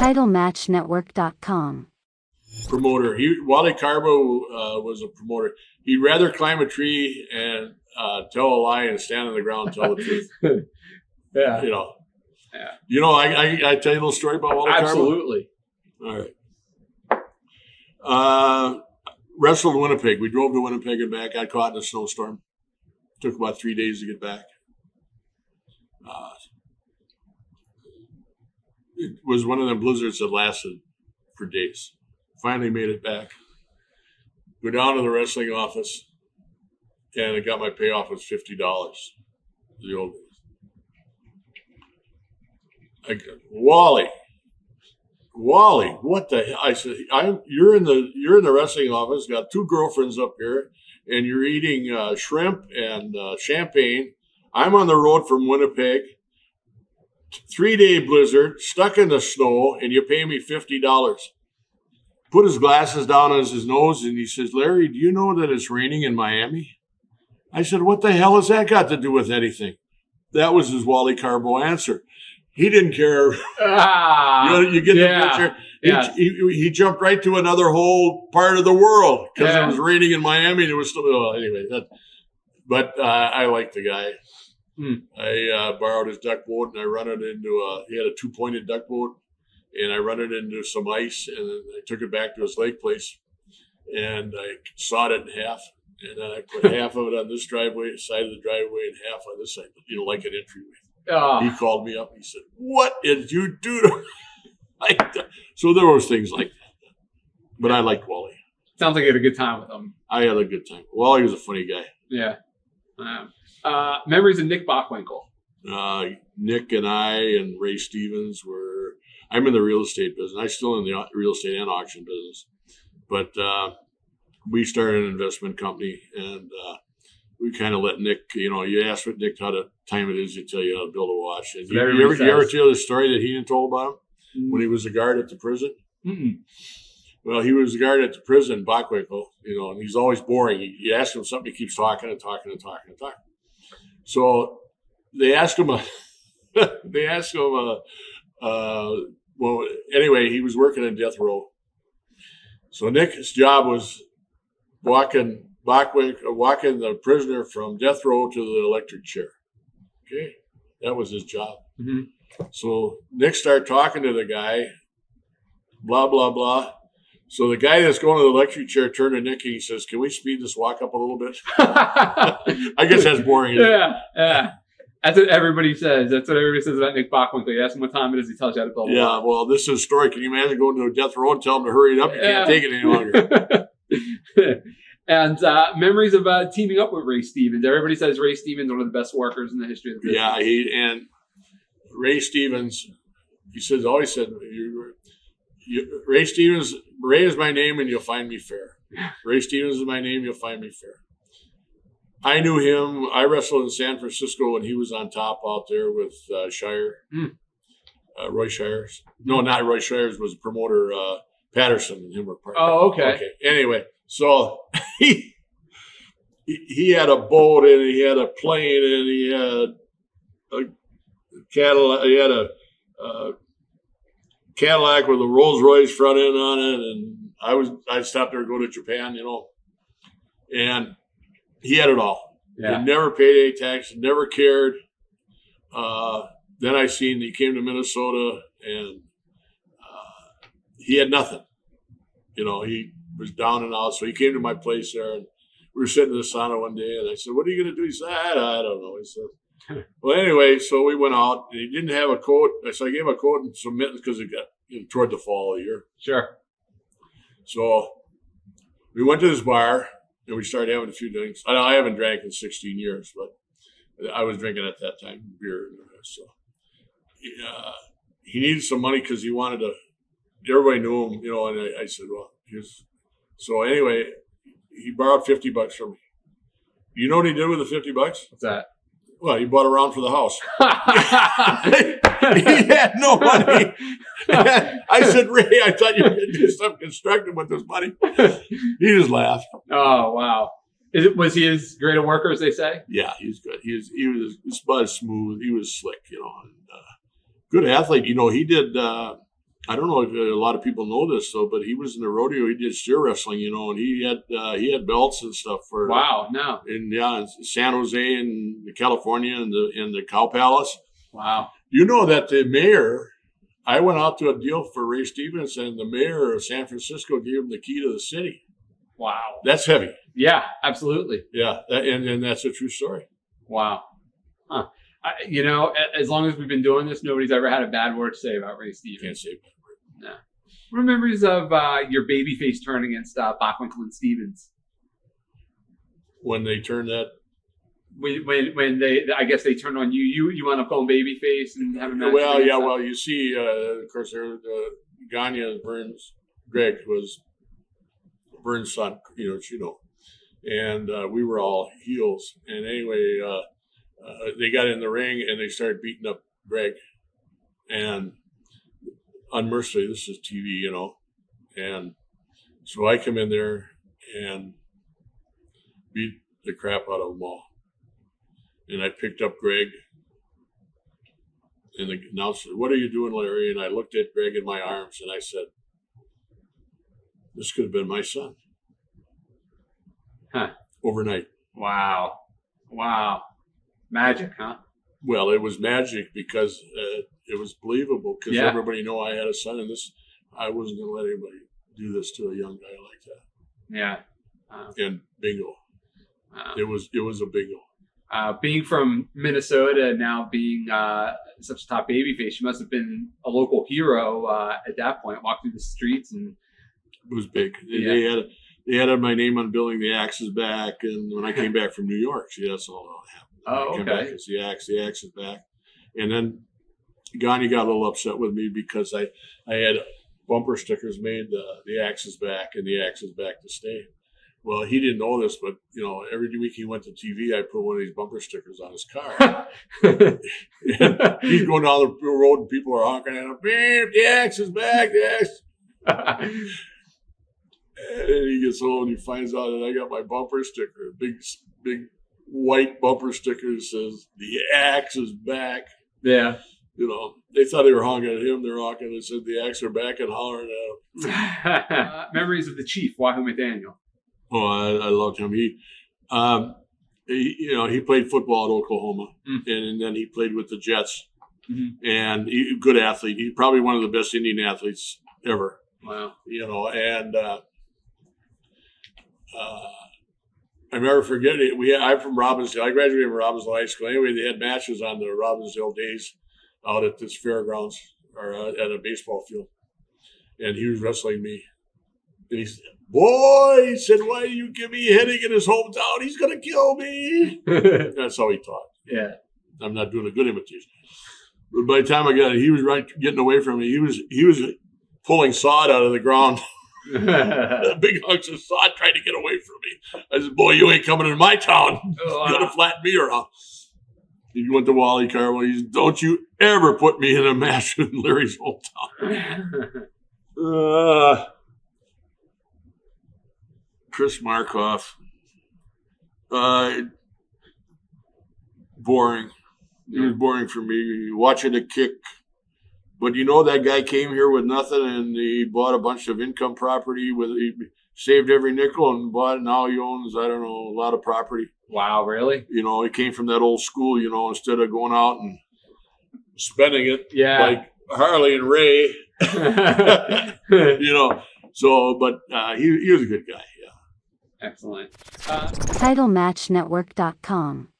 TitleMatchNetwork.com. Promoter. Wally Carbo was a promoter. He'd rather climb a tree and tell a lie and stand on the ground and tell the truth. Yeah. I tell you a little story about Wally Carbo? Absolutely. All right. Wrestled in Winnipeg. We drove to Winnipeg and back. Got caught in a snowstorm. Took about 3 days to get back. It was one of them blizzards that lasted for days. Finally made it back. Go down to the wrestling office, and I got my payoff was $50. The old days. Wally, what the hell? I said, you're in the wrestling office, got 2 girlfriends up here, and you're eating shrimp and champagne. I'm on the road from Winnipeg, 3-day blizzard, stuck in the snow, and you pay me $50. Put his glasses down on his nose, and he says, Larry, do you know that it's raining in Miami? I said, what the hell has that got to do with anything? That was his Wally Carbo answer. He didn't care. You get the picture. Yeah. He jumped right to another whole part of the world because it was raining in Miami. And it was still anyway. But I like the guy. I borrowed his duck boat and I run it into he had a 2-pointed duck boat, and I run it into some ice, and then I took it back to his lake place, and I sawed it in half, and then I put half of it on this side of the driveway, and half on this side, like an entryway. He called me up and he said, what did you do to me? So there was things like that. But I liked Wally. Sounds like you had a good time with him. I had a good time. Wally was a funny guy. Yeah. Memories of Nick Bockwinkel. Nick and I and Ray Stevens I'm in the real estate business. I'm still in the real estate and auction business. But we started an investment company, and we kind of let Nick, you ask what Nick how to time it is, he tell you how to build a watch. And you ever tell the story that he didn't told about him when he was a guard at the prison? Mm-mm. Well, he was a guard at the prison, Bockwinkel, and he's always boring. You ask him something, he keeps talking and talking and talking and talking. So they asked him well, anyway, he was working in death row. So Nick's job was walking the prisoner from death row to the electric chair. Okay, that was his job. Mm-hmm. So Nick started talking to the guy, blah, blah, blah. So the guy that's going to the electric chair turned to Nick and he says, can we speed this walk up a little bit? I guess that's boring. Yeah. That's what everybody says. That's what everybody says about Nick Bockwinkel. You ask him what time it is, he tells you how to build a watch. Well, this is a story. Can you imagine going to a death row and tell him to hurry it up? You can't take it any longer. And memories of teaming up with Ray Stevens. Everybody says Ray Stevens is one of the best workers in the history of the business. Yeah, and Ray Stevens, always said, Ray Stevens, Ray is my name and you'll find me fair. Ray Stevens is my name, you'll find me fair. I knew him. I wrestled in San Francisco when he was on top out there with Shire. Roy Shires. No, not Roy Shires, was promoter Patterson and him were partners. Oh, okay. Anyway, so he had a boat and he had a plane and he had a Cadillac. He had a Cadillac with a Rolls Royce front end on it, and I stopped there to go to Japan, and he had it all. Yeah. He never paid any tax, never cared. Then I seen he came to Minnesota and he had nothing. He was down and out. So he came to my place there and we were sitting in the sauna one day and I said, what are you going to do? He said, I don't know. He said, well, anyway, so we went out and he didn't have a coat. So I gave him a coat and some mittens because it got toward the fall of the year. Sure. So we went to this bar and we started having a few drinks. I haven't drank in 16 years, but I was drinking at that time, beer and the rest. So he needed some money because he wanted to, everybody knew him, and I said, well, here's, so anyway, he borrowed $50 from me. You know what he did with the $50? What's that? Well, he bought a round for the house. He had no money. I said, Ray, I thought you were going to do something constructive with this money. He just laughed. Oh, wow. Was he as great a worker as they say? Yeah, he was good. He was smooth. He was slick, and good athlete. He did I don't know if a lot of people know this though, but he was in the rodeo. He did steer wrestling, and he had belts and stuff for. Wow! No. In San Jose and California and the Cow Palace. Wow! You know that the mayor. I went out to a deal for Ray Stevens, and the mayor of San Francisco gave him the key to the city. Wow! That's heavy. Yeah, absolutely. Yeah, and that's a true story. Wow. Huh. As long as we've been doing this, nobody's ever had a bad word to say about Ray Stevens. Can't say a bad word. No. What are memories of your babyface turn against Bockwinkel and Stevens? When they turned that. When I guess they turned on you. You wound up going babyface and having that. Well, yeah. Well, you see, of course, Gagne, Greg was Verne's son. And we were all heels. And anyway, they got in the ring and they started beating up Greg. And unmercifully, this is TV, And so I come in there and beat the crap out of them all. And I picked up Greg. And the announcer said, "What are you doing, Larry?" And I looked at Greg in my arms and I said, "This could have been my son." Huh. Overnight. Wow. Magic, huh? Well, it was magic because it was believable because everybody knew I had a son, and I wasn't going to let anybody do this to a young guy like that. Yeah. And bingo. It was a bingo. Being from Minnesota and now being such a top babyface, you must have been a local hero at that point. Walk through the streets and it was big. Yeah. They had my name on building. The axe is back, and when I came back from New York, see, that's all that happened. Oh, okay. Back, it's the axe is back, and then Gagne got a little upset with me because I had bumper stickers made. The axe is back, and the axe is back to stay. Well, he didn't know this, but every week he went to TV, I put one of these bumper stickers on his car. He's going down the road, and people are honking at him. "Beep, the axe is back, the axe." And he gets home and he finds out that I got my bumper sticker, big white bumper sticker that says "The axe is back." Yeah. They thought they were honking at him. They're honking and said "The axe are back" and hollering at him. Memories of the Chief, Wahoo McDaniel. Oh, I loved him. He played football at Oklahoma, and then he played with the Jets. Mm-hmm. And good athlete. He's probably one of the best Indian athletes ever. Wow. And I never forget it. I'm from Robbinsdale. I graduated from Robbinsdale High School. Anyway, they had matches on the Robbinsdale days out at this fairgrounds or at a baseball field. And he was wrestling me. And he said, "Boy," he said, "why do you give me Hennig in his hometown? He's going to kill me." That's how he talked. Yeah. I'm not doing a good imitation. But by the time I got it, he was getting away from me. He was pulling sod out of the ground. Big hunks of sod trying to get away from me. I said, "Boy, you ain't coming into my town. You're going to flatten me around." He went to Wally Carwell. He said, "Don't you ever put me in a match in Larry's hometown." Chris Markoff. Boring. It was boring for me. Watching a kick. But that guy came here with nothing and he bought a bunch of income property. He saved every nickel and bought it. Now he owns, I don't know, a lot of property. Wow, really? He came from that old school, instead of going out and spending it like Harley and Ray. So, but he was a good guy, yeah. Excellent. TitleMatchNetwork.com